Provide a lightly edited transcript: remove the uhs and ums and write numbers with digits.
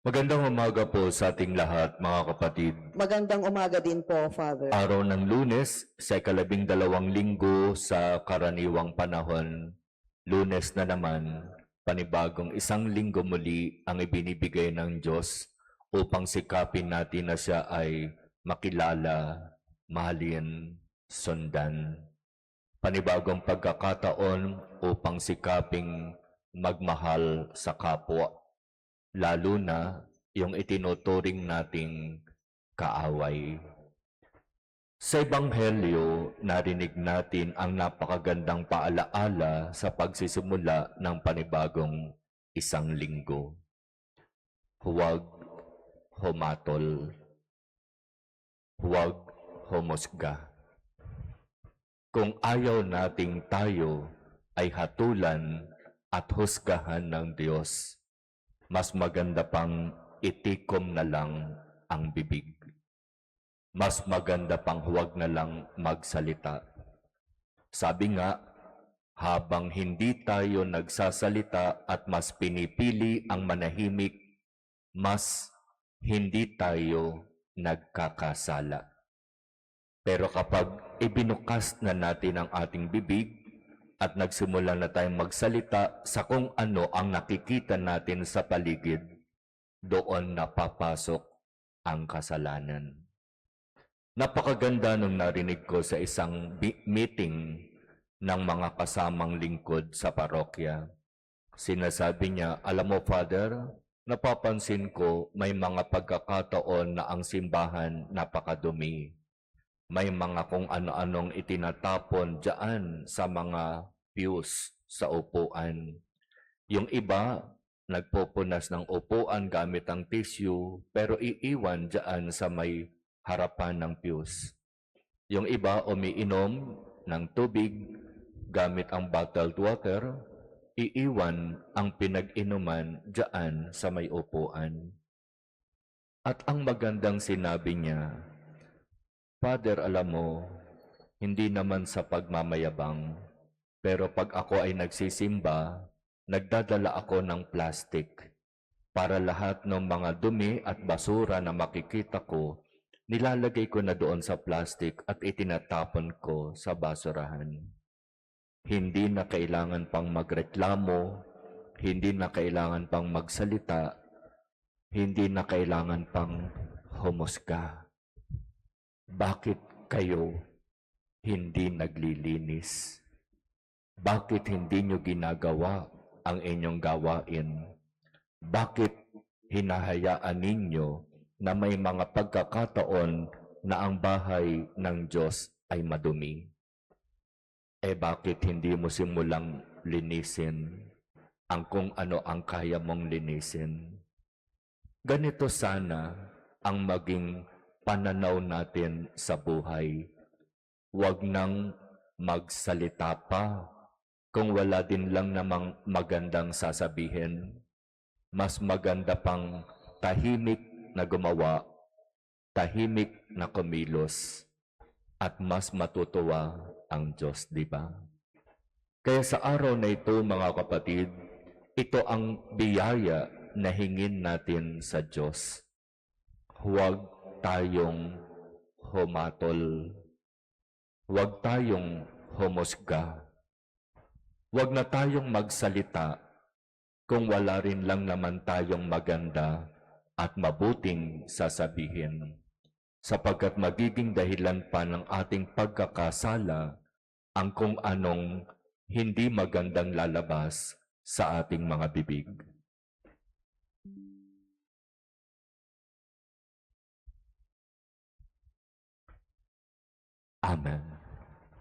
Magandang umaga po sa ating lahat, mga kapatid. Magandang umaga din po, Father. Araw ng Lunes, sa ika-12 linggo sa karaniwang panahon. Lunes na naman, panibagong isang linggo muli ang ibinibigay ng Diyos upang sikapin natin na siya ay makilala, mahalin, sundan. Panibagong pagkakataon upang sikaping magmahal sa kapwa, lalo na yung itinuturing nating kaaway. Sa Ebanghelyo, narinig natin ang napakagandang paalaala sa pagsisimula ng panibagong isang linggo. Huwag humatol. Huwag humusga. Kung ayaw nating tayo ay hatulan at husgahan ng Diyos, mas maganda pang itikom na lang ang bibig. Mas maganda pang huwag na lang magsalita. Sabi nga, habang hindi tayo nagsasalita at mas pinipili ang manahimik, mas hindi tayo nagkakasala. Pero kapag ibinukas na natin ang ating bibig, at nagsimula na tayong magsalita sa kung ano ang nakikita natin sa paligid, doon napapasok ang kasalanan. Napakaganda nung narinig ko sa isang meeting ng mga kasamang lingkod sa parokya. Sinasabi niya, alam mo, Father, napapansin ko may mga pagkakataon na ang simbahan napakadumi. May mga kung ano-anong itinatapon dyan sa mga pews sa upuan. Yung iba, nagpupunas ng upuan gamit ang tissue, pero iiwan dyan sa may harapan ng pews. Yung iba, umiinom ng tubig gamit ang bottled water, iiwan ang pinag-inuman dyan sa may upuan. At ang magandang sinabi niya, Father, alam mo, hindi naman sa pagmamayabang, pero pag ako ay nagsisimba, nagdadala ako ng plastic para lahat ng mga dumi at basura na makikita ko, nilalagay ko na doon sa plastic at itinatapon ko sa basurahan. Hindi na kailangan pang magreklamo, hindi na kailangan pang magsalita, hindi na kailangan pang humusga. Bakit kayo hindi naglilinis? Bakit hindi nyo ginagawa ang inyong gawain? Bakit hinahayaan ninyo na may mga pagkakataon na ang bahay ng Diyos ay madumi? Bakit hindi mo simulang linisin ang kung ano ang kaya mong linisin? Ganito sana ang maging pananaw natin sa buhay. Huwag nang magsalita pa kung wala din lang namang magandang sasabihin. Mas maganda pang tahimik na gumawa, tahimik na kumilos, at mas matutuwa ang Diyos, di ba? Kaya sa araw na ito, mga kapatid, ito ang biyaya na hingin natin sa Diyos. Huwag tayong humatol. Huwag tayong humusga. Huwag na tayong magsalita kung wala rin lang naman tayong maganda at mabuting sasabihin, sapagkat magiging dahilan pa ng ating pagkakasala ang kung anong hindi magandang lalabas sa ating mga bibig. Amen.